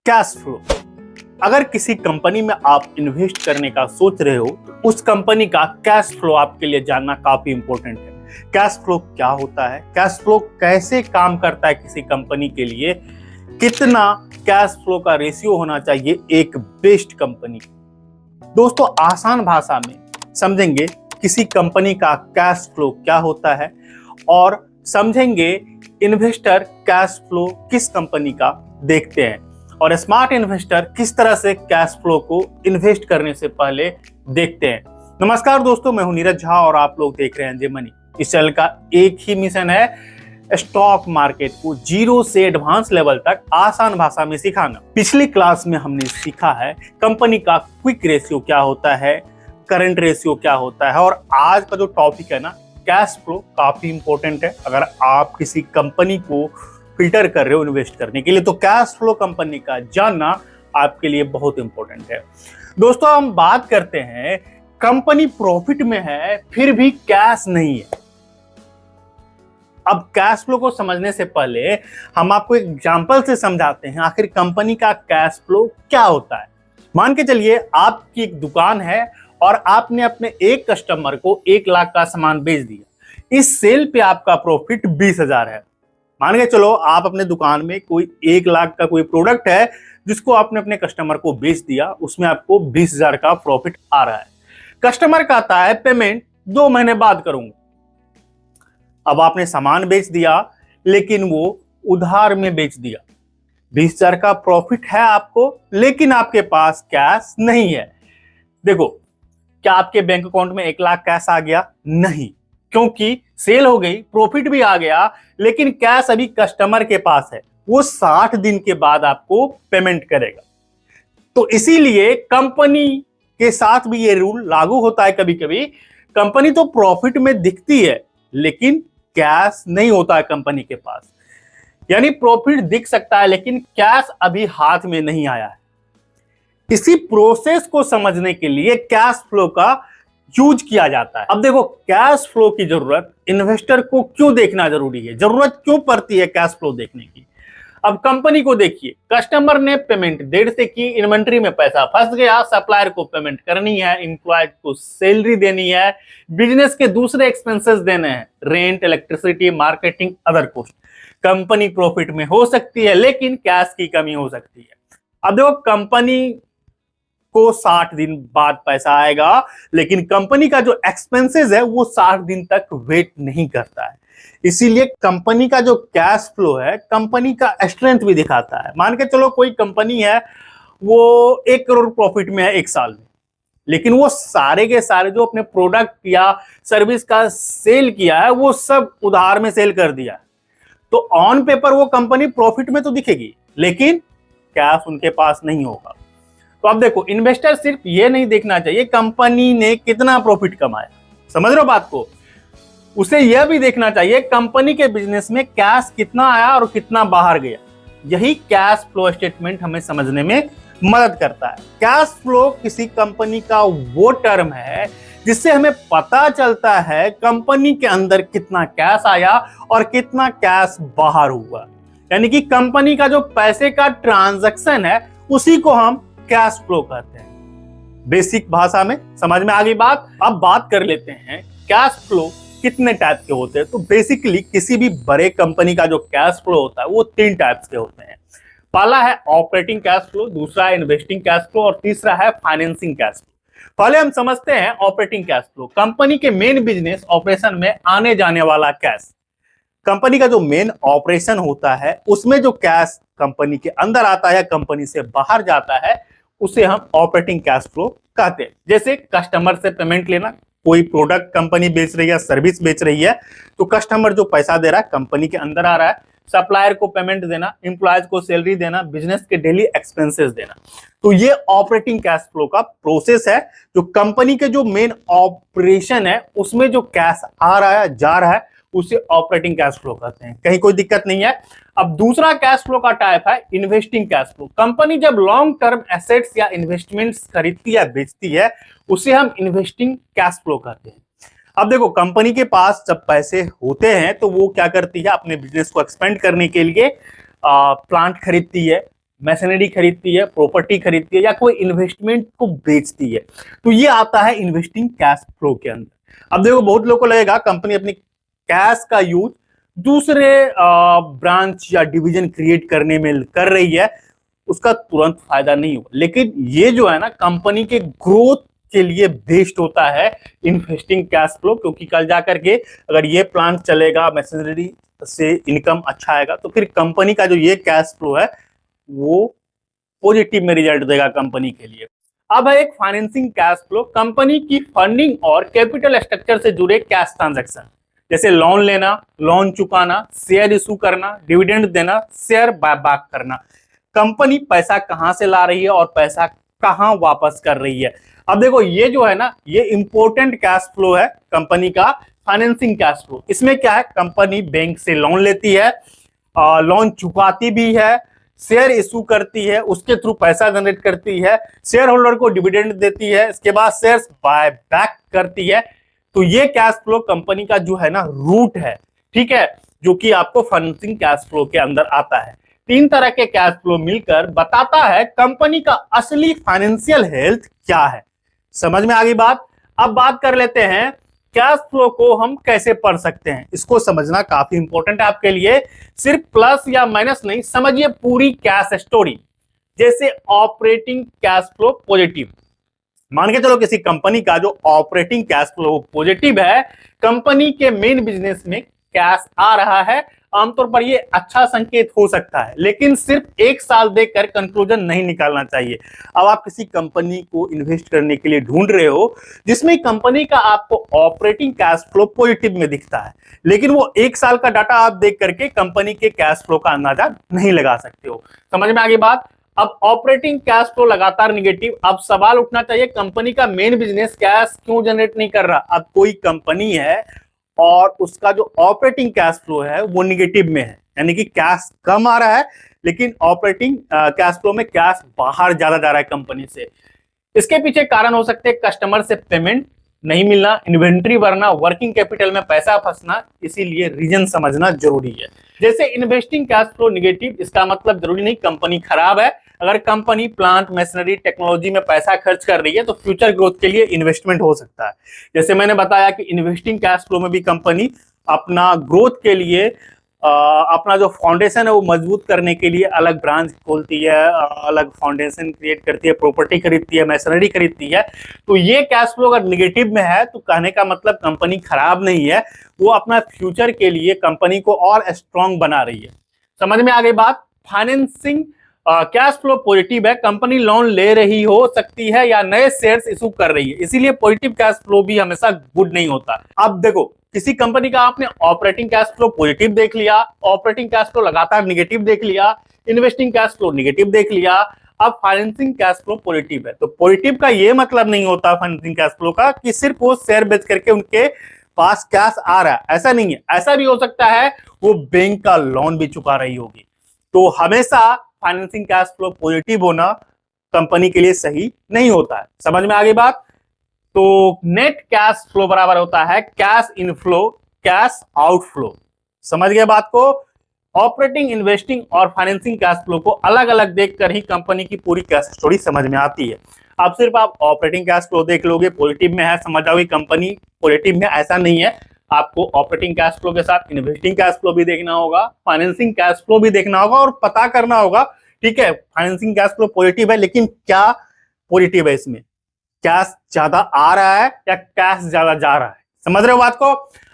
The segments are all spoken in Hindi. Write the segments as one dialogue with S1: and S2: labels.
S1: Cash flow. अगर किसी कंपनी में आप इन्वेस्ट करने का सोच रहे हो तो उस कंपनी का कैश फ्लो आपके लिए जानना काफी इंपॉर्टेंट है। कैश फ्लो क्या होता है, कैश फ्लो कैसे काम करता है किसी कंपनी के लिए, कितना कैश फ्लो का रेशियो होना चाहिए एक बेस्ट कंपनी। दोस्तों आसान भाषा में समझेंगे किसी कंपनी का कैश फ्लो क्या होता है और समझेंगे इन्वेस्टर कैश फ्लो किस कंपनी का देखते हैं और स्मार्ट इन्वेस्टर किस तरह से कैश फ्लो को इन्वेस्ट करने से पहले देखते हैं। नमस्कार दोस्तों, मैं हूं नीरज झा और आप लोग देख रहे हैं जे मनी। इस चैनल का एक ही मिशन है, स्टॉक मार्केट को जीरो से एडवांस लेवल तक आसान भाषा में सिखाना। पिछली क्लास में हमने सीखा है कंपनी का क्विक रेशियो क्या होता है, करंट रेशियो क्या होता है और आज का जो टॉपिक है ना, कैश फ्लो, काफी इंपॉर्टेंट है। अगर आप किसी कंपनी को फिल्टर कर रहे हो इन्वेस्ट करने के लिए तो कैश फ्लो कंपनी का जानना आपके लिए बहुत इंपॉर्टेंट है। दोस्तों हम बात करते हैं कंपनी प्रॉफिट में है फिर भी कैश नहीं है। अब कैश फ्लो को समझने से पहले हम आपको एक एग्जांपल से समझाते हैं आखिर कंपनी का कैश फ्लो क्या होता है। मान के चलिए आपकी एक दुकान है और आपने अपने एक कस्टमर को 1 लाख का सामान बेच दिया। इस सेल पे आपका प्रॉफिट 20,000 है। मान के चलो आप अपने दुकान में कोई 1 लाख का कोई प्रोडक्ट है जिसको आपने अपने कस्टमर को बेच दिया, उसमें आपको 20,000 का प्रॉफिट आ रहा है। कस्टमर कहता है पेमेंट 2 महीने बाद करूंगा। अब आपने सामान बेच दिया लेकिन वो उधार में बेच दिया। 20,000 का प्रॉफिट है आपको लेकिन आपके पास कैश नहीं है। देखो, क्या आपके बैंक अकाउंट में 1 लाख कैश आ गया? नहीं, क्योंकि सेल हो गई, प्रॉफिट भी आ गया, लेकिन कैश अभी कस्टमर के पास है। वो 60 दिन के बाद आपको पेमेंट करेगा। तो इसीलिए कंपनी के साथ भी ये रूल लागू होता है। कभी कभी कंपनी तो प्रॉफिट में दिखती है लेकिन कैश नहीं होता है कंपनी के पास। यानी प्रॉफिट दिख सकता है लेकिन कैश अभी हाथ में नहीं आया है। इसी प्रोसेस को समझने के लिए कैश फ्लो का यूज किया जाता है। अब देखो, कैश फ्लो की जरूरत इन्वेस्टर को क्यों देखना जरूरी है, जरूरत क्यों पड़ती है कैश फ्लो देखने की। अब कंपनी को देखिए, कस्टमर ने पेमेंट देर से की, इन्वेंट्री में पैसा फंस गया, सप्लायर को पेमेंट करनी है, एम्प्लॉयज को सैलरी देनी है, बिजनेस के दूसरे एक्सपेंसेस देने हैं, rent, electricity, marketing, other cost. Company profit में हो सकती है लेकिन कैश की कमी हो सकती है। अब देखो, कंपनी को 60 दिन बाद पैसा आएगा लेकिन कंपनी का जो एक्सपेंसेस है वो 60 दिन तक वेट नहीं करता है। इसीलिए कंपनी का जो कैश फ्लो है कंपनी का स्ट्रेंथ भी दिखाता है। मान के चलो कोई कंपनी है वो 1 करोड़ प्रॉफिट में है 1 साल में, लेकिन वो सारे के सारे जो अपने प्रोडक्ट या सर्विस का सेल किया है वो सब उधार में सेल कर दिया है। तो ऑन पेपर वो कंपनी प्रॉफिट में तो दिखेगी लेकिन कैश उनके पास नहीं होगा। तो अब देखो, इन्वेस्टर सिर्फ ये नहीं देखना चाहिए कंपनी ने कितना प्रॉफिट कमाया, समझ रहे हो बात को, उसे यह भी देखना चाहिए कंपनी के बिजनेस में कैश कितना आया और कितना बाहर गया। यही कैश फ्लो स्टेटमेंट हमें समझने में मदद करता है। कैश फ्लो किसी कंपनी का वो टर्म है जिससे हमें पता चलता है कंपनी के अंदर कितना कैश आया और कितना कैश बाहर हुआ। यानी कि कंपनी का जो पैसे का ट्रांजैक्शन है उसी को हम कैश फ्लो कहते हैं। बेसिक भाषा में समझ में आ गई बात। अब बात कर लेते हैं कैश फ्लो कितने टाइप के होते हैं। तो बेसिकली किसी भी बड़े कंपनी का जो कैश फ्लो होता है वो 3 टाइप्स के होते हैं। पहला है ऑपरेटिंग कैश फ्लो, दूसरा है इन्वेस्टिंग कैश फ्लो और तीसरा है फाइनेंसिंग कैश फ्लो। पहले हम समझते हैं ऑपरेटिंग कैश फ्लो। कंपनी के मेन बिजनेस ऑपरेशन में आने जाने वाला कैश। कंपनी का जो मेन ऑपरेशन होता है उसमें जो कैश कंपनी के अंदर आता है, कंपनी से बाहर जाता है, उसे हम ऑपरेटिंग कैश फ्लो कहते हैं। जैसे कस्टमर से पेमेंट लेना, कोई प्रोडक्ट कंपनी बेच रही है, सर्विस बेच रही है, तो कस्टमर जो पैसा दे रहा है कंपनी के अंदर आ रहा है। सप्लायर को पेमेंट देना, एम्प्लॉयज को सैलरी देना, बिजनेस के डेली एक्सपेंसेस देना। तो ये ऑपरेटिंग कैश फ्लो का प्रोसेस है। जो कंपनी के जो मेन ऑपरेशन है उसमें जो कैश आ रहा है, जा रहा है, उसे ऑपरेटिंग कैश फ्लो कहते हैं। कहीं कोई दिक्कत नहीं है। अब दूसरा कैश फ्लो का टाइप है इन्वेस्टिंग कैश फ्लो। कंपनी जब लॉन्ग टर्म एसेट्स या इन्वेस्टमेंट्स खरीदती है, बेचती है, उसे हम इन्वेस्टिंग कैश फ्लो कहते हैं। अब देखो, कंपनी के पास जब पैसे होते हैं तो वो क्या करती है, अपने बिजनेस को एक्सपेंड करने के लिए प्लांट खरीदती है, मशीनरी खरीदती है, प्रॉपर्टी खरीदती है या कोई इन्वेस्टमेंट को बेचती है, तो ये आता है इन्वेस्टिंग कैश फ्लो के अंदर। अब देखो बहुत लोगों को लगेगा कंपनी अपनी कैश का यूज दूसरे ब्रांच या डिवीजन क्रिएट करने में कर रही है, उसका तुरंत फायदा नहीं होगा, लेकिन ये जो है ना कंपनी के ग्रोथ के लिए बेस्ड होता है इन्वेस्टिंग कैश फ्लो, क्योंकि कल जाकर के अगर ये प्लांट चलेगा, मशीनरी से इनकम अच्छा आएगा, तो फिर कंपनी का जो ये कैश फ्लो है वो पॉजिटिव में रिजल्ट देगा कंपनी के लिए। अब है एक फाइनेंसिंग कैश फ्लो, कंपनी की फंडिंग और कैपिटल स्ट्रक्चर से जुड़े कैश ट्रांजैक्शन, जैसे लोन लेना, लोन चुकाना, शेयर इशू करना, डिविडेंड देना, शेयर बायबैक करना। कंपनी पैसा कहां से ला रही है और पैसा कहां वापस कर रही है। अब देखो ये जो है ना, ये इंपॉर्टेंट कैश फ्लो है कंपनी का, फाइनेंसिंग कैश फ्लो। इसमें क्या है, कंपनी बैंक से लोन लेती है, लोन चुकाती भी है, शेयर इशू करती है, उसके थ्रू पैसा जनरेट करती है, शेयर होल्डर को डिविडेंड देती है, इसके बाद शेयर्स बाय बैक करती है। तो ये कैश फ्लो कंपनी का जो है ना रूट है, ठीक है, जो कि आपको फाइनेंसिंग कैश फ्लो के अंदर आता है। तीन तरह के कैश फ्लो मिलकर बताता है कंपनी का असली फाइनेंशियल हेल्थ क्या है। समझ में आ गई बात। अब बात कर लेते हैं कैश फ्लो को हम कैसे पढ़ सकते हैं। इसको समझना काफी इंपॉर्टेंट है आपके लिए, सिर्फ प्लस या माइनस नहीं, समझिए पूरी कैश स्टोरी। जैसे ऑपरेटिंग कैश फ्लो पॉजिटिव, मान के चलो किसी कंपनी का जो ऑपरेटिंग कैश फ्लो पॉजिटिव है, कंपनी के मेन बिजनेस में कैश आ रहा है, आमतौर पर ये अच्छा संकेत हो सकता है, लेकिन सिर्फ एक साल देखकर कंक्लूजन नहीं निकालना चाहिए। अब आप किसी कंपनी को इन्वेस्ट करने के लिए ढूंढ रहे हो जिसमें कंपनी का आपको ऑपरेटिंग कैश फ्लो पॉजिटिव में दिखता है, लेकिन वो एक साल का डाटा आप देख करके कंपनी के कैश फ्लो का अंदाजा नहीं लगा सकते हो। समझ में आ गई बात। अब ऑपरेटिंग कैश फ्लो लगातार निगेटिव, अब सवाल उठना चाहिए कंपनी का मेन बिजनेस कैश क्यों जनरेट नहीं कर रहा। अब कोई कंपनी है और उसका जो ऑपरेटिंग कैश फ्लो है वो निगेटिव में है, यानी कि कैश कम आ रहा है, लेकिन ऑपरेटिंग कैश फ्लो में कैश बाहर ज्यादा जा रहा है कंपनी से। इसके पीछे कारण हो सकते हैं कस्टमर से पेमेंट नहीं मिलना, इन्वेंट्री बढ़ना, वर्किंग कैपिटल में पैसा फंसना, इसीलिए रीजन समझना जरूरी है। जैसे इन्वेस्टिंग कैश फ्लो निगेटिव, इसका मतलब जरूरी नहीं कंपनी खराब है। अगर कंपनी प्लांट, मशीनरी, टेक्नोलॉजी में पैसा खर्च कर रही है तो फ्यूचर ग्रोथ के लिए इन्वेस्टमेंट हो सकता है। जैसे मैंने बताया कि इन्वेस्टिंग कैश फ्लो में भी कंपनी अपना ग्रोथ के लिए अपना जो फाउंडेशन है वो मजबूत करने के लिए अलग ब्रांच खोलती है, अलग फाउंडेशन क्रिएट करती है, प्रॉपर्टी खरीदती है, मशीनरी खरीदती है। तो ये कैश फ्लो अगर निगेटिव में है तो कहने का मतलब कंपनी खराब नहीं है, वो अपना फ्यूचर के लिए कंपनी को और स्ट्रांग बना रही है। समझ में आ गई बात। फाइनेंसिंग कैश फ्लो पॉजिटिव है, कंपनी लोन ले रही हो सकती है या नए शेयर्स इशू कर रही है, इसीलिए पॉजिटिव कैश फ्लो भी हमेशा गुड नहीं होता। अब देखो किसी कंपनी का आपने ऑपरेटिंग कैश फ्लो पॉजिटिव देख लिया, ऑपरेटिंग कैश फ्लो लगातार निगेटिव देख लिया, इन्वेस्टिंग कैश फ्लो निगेटिव देख लिया, अब फाइनेंसिंग कैश फ्लो पॉजिटिव है। तो पॉजिटिव का ये मतलब नहीं होता फाइनेंसिंग कैश फ्लो का कि सिर्फ वो शेयर बेच करके उनके पास कैश आ रहा है, ऐसा नहीं है। ऐसा भी हो सकता है वो बैंक का लोन भी चुका रही होगी। तो हमेशा फाइनेंसिंग कैश फ्लो पॉजिटिव होना कंपनी के लिए सही नहीं होता है। समझ में आ गई बात। तो नेट कैश फ्लो बराबर होता है कैश इनफ्लो कैश आउटफ्लो। समझ गए बात को। ऑपरेटिंग, इन्वेस्टिंग और फाइनेंसिंग कैश फ्लो को अलग अलग देखकर ही कंपनी की पूरी कैश स्टोरी समझ में आती है। अब सिर्फ आप ऑपरेटिंग कैश फ्लो देख लोगे, पॉजिटिव में है, समझ जाओगे कंपनी पॉजिटिव में, ऐसा नहीं है। आपको ऑपरेटिंग कैश फ्लो के साथ इन्वेस्टिंग कैश फ्लो भी देखना होगा, फाइनेंसिंग कैश फ्लो भी देखना होगा और पता करना होगा, ठीक है, फाइनेंसिंग कैश फ्लो पॉजिटिव है लेकिन क्या पॉजिटिव है, इसमें कैश ज्यादा आ रहा है या कैश ज्यादा जा रहा है। समझ रहे हो बात को।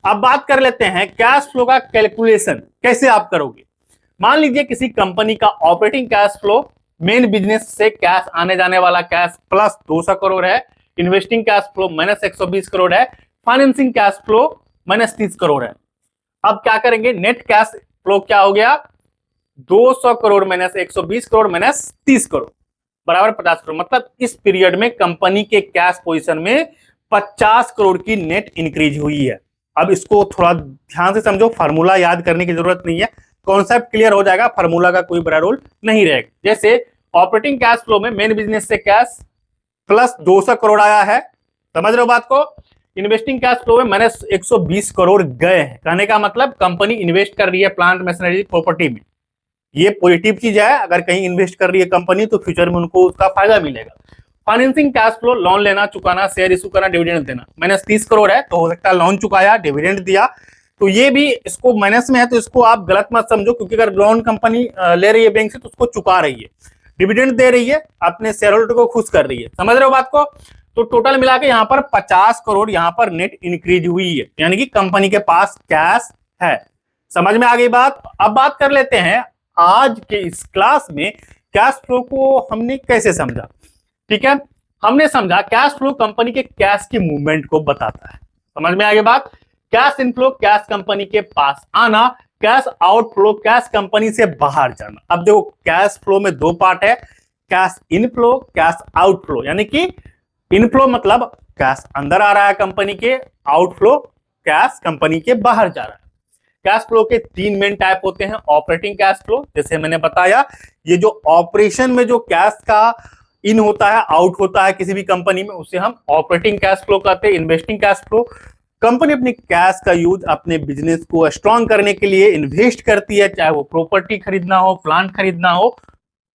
S1: अब बात कर लेते हैं कैश फ्लो का कैलकुलेशन कैसे आप करोगे। मान लीजिए किसी कंपनी का operating cash flow, main business से कैश आने जाने वाला कैश प्लस 200 करोड़ है, investing cash flow minus 120 crore है, financing cash flow minus 30 crore है। अब क्या करेंगे, नेट कैश फ्लो क्या हो गया, 200 करोड़ माइनस 120 करोड़ माइनस 30 करोड़ बराबर 50 करोड़। मतलब इस पीरियड में कंपनी के कैश पोजीशन में 50 करोड़ की नेट इंक्रीज हुई है। अब इसको थोड़ा ध्यान से समझो, फार्मूला याद करने की जरूरत नहीं है, कॉन्सेप्ट क्लियर हो जाएगा, फार्मूला का कोई बड़ा रोल नहीं रहेगा। जैसे ऑपरेटिंग कैश फ्लो में मेन बिजनेस से कैश प्लस 200 करोड़ आया है, समझ रहे हो बात को। इन्वेस्टिंग कैश फ्लो में माइनस 120 करोड़ गए हैं, कहने का मतलब कंपनी इन्वेस्ट कर रही है प्लांट, मशीनरी, प्रॉपर्टी में, ये पॉजिटिव चीज है, अगर कहीं इन्वेस्ट कर रही है कंपनी तो फ्यूचर में उनको उसका फायदा मिलेगा। फाइनेंसिंग कैश फ्लो, लोन लेना, चुकाना, शेयर इशू करना, डिविडेंड देना। माइनस 30 करोड़ है तो हो सकता है लोन चुकाया, डिविडेंड दिया, तो ये भी इसको माइनस में है, तो इसको आप गलत मत समझो, क्योंकि अगर लोन कंपनी ले रही है बैंक से तो उसको चुका रही है, डिविडेंड दे रही है, अपने शेयर होल्डर को खुश कर रही है। समझ रहे हो बात को? तो टोटल मिला के यहाँ पर 50 करोड़ यहाँ पर नेट इंक्रीज हुई है, यानी कि कंपनी के पास कैश है। समझ में आ गई बात? अब बात कर लेते हैं आज के इस क्लास में कैश फ्लो को हमने कैसे समझा। ठीक है, हमने समझा कैश फ्लो कंपनी के कैश की मूवमेंट को बताता है। समझ में आ गई बात? कैश इनफ्लो, कैश कंपनी के पास आना, कैश आउटफ्लो, कैश कंपनी से बाहर जाना। अब देखो कैश फ्लो में दो पार्ट है, कैश इनफ्लो, कैश आउटफ्लो। यानी कि इनफ्लो मतलब कैश अंदर आ रहा है कंपनी के, आउटफ्लो कैश कंपनी के बाहर जा रहा है। कैश फ्लो के तीन मेन टाइप होते हैं। ऑपरेटिंग कैश फ्लो, जैसे मैंने बताया, ये जो ऑपरेशन में जो कैश का इन होता है, आउट होता है किसी भी कंपनी में, उसे हम ऑपरेटिंग कैश फ्लो कहते हैं। इन्वेस्टिंग कैश फ्लो, कंपनी अपनी कैश का यूज अपने बिजनेस को स्ट्रॉन्ग करने के लिए इन्वेस्ट करती है, चाहे वो प्रॉपर्टी खरीदना हो, प्लांट खरीदना हो,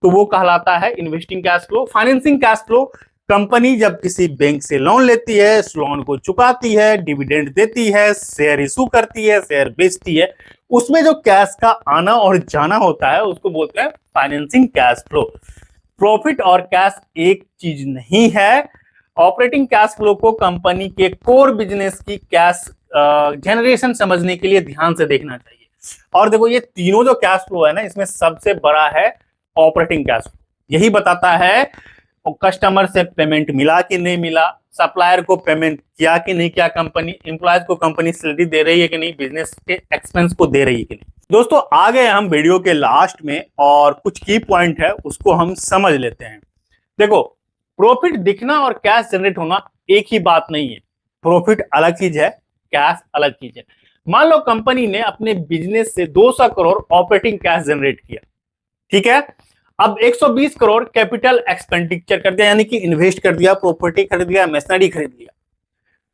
S1: तो वो कहलाता है investing cash flow. Financing cash flow, company जब किसी बैंक से लोन लेती है, उस लोन को चुकाती है, डिविडेंड देती है, शेयर इशू करती है, शेयर बेचती है, उसमें जो कैश का आना और जाना होता है उसको बोलते हैं फाइनेंसिंग कैश फ्लो। प्रॉफिट और कैश एक चीज नहीं है। ऑपरेटिंग कैश फ्लो को कंपनी के कोर बिजनेस की कैश जनरेशन समझने के लिए ध्यान से देखना चाहिए। और देखो ये तीनों जो कैश फ्लो है ना, इसमें सबसे बड़ा है ऑपरेटिंग कैश फ्लो। यही बताता है कस्टमर से पेमेंट मिला कि नहीं मिला, सप्लायर को पेमेंट किया कि नहीं किया कंपनी, एम्प्लॉयज को कंपनी सैलरी दे रही है कि नहीं, बिजनेस के एक्सपेंस को दे रही है कि नहीं। दोस्तों आ गए हम वीडियो के लास्ट में, और कुछ की पॉइंट है उसको हम समझ लेते हैं। देखो प्रॉफिट दिखना और कैश जनरेट होना एक ही बात नहीं है। प्रॉफिट अलग चीज है, कैश अलग चीज है। मान लो कंपनी ने अपने बिजनेस से 200 करोड़ ऑपरेटिंग कैश जनरेट किया, ठीक है। अब 120 करोड़ कैपिटल एक्सपेंडिचर कर दिया, यानी कि इन्वेस्ट कर दिया, प्रॉपर्टी खरीद लिया, मशीनरी खरीद लिया,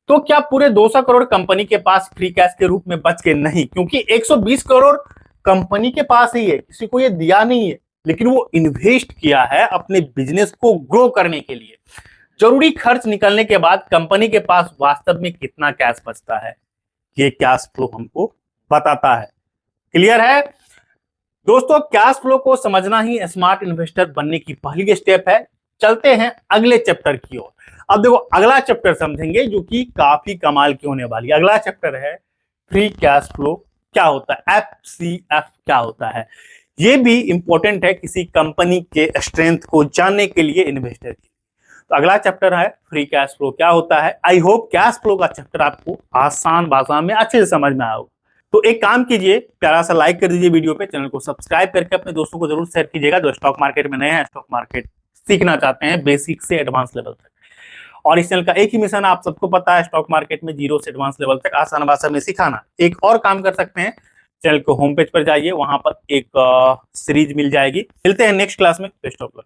S1: तो क्या पूरे 200 करोड़ कंपनी के पास फ्री कैश के रूप में बच के? नहीं, क्योंकि 120 करोड़ कंपनी के पास ही है, किसी को ये दिया नहीं है, लेकिन वो इन्वेस्ट किया है अपने बिजनेस को ग्रो करने के लिए। जरूरी खर्च निकलने के बाद कंपनी के पास वास्तव में कितना कैश बचता है, ये कैश फ्लो हमको बताता है। क्लियर है दोस्तों? कैश फ्लो को समझना ही स्मार्ट इन्वेस्टर बनने की पहली स्टेप है। चलते हैं अगले चैप्टर की ओर। अब देखो अगला चैप्टर समझेंगे जो कि काफी कमाल की होने वाली है। अगला चैप्टर है फ्री कैश फ्लो क्या होता है, FCF क्या होता है। ये भी इंपॉर्टेंट है किसी कंपनी के स्ट्रेंथ को जानने के लिए इन्वेस्टर की। तो अगला चैप्टर है फ्री कैश फ्लो क्या होता है। आई होप कैश फ्लो का चैप्टर आपको आसान भाषा में अच्छे से समझ में आया होगा। तो एक काम कीजिए, प्यारा सा लाइक कर दीजिए वीडियो पे, चैनल को सब्सक्राइब करके अपने दोस्तों को जरूर शेयर कीजिएगा जो स्टॉक मार्केट में नए हैं, स्टॉक मार्केट सीखना चाहते हैं बेसिक से एडवांस लेवल तक। और इस चैनल का एक ही मिशन आप सबको पता है, स्टॉक मार्केट में जीरो से एडवांस लेवल तक आसान भाषा में सिखाना। एक और काम कर सकते हैं, चैनल को होम पेज पर जाइए, वहां पर एक सीरीज मिल जाएगी। मिलते हैं नेक्स्ट क्लास में। Best of luck.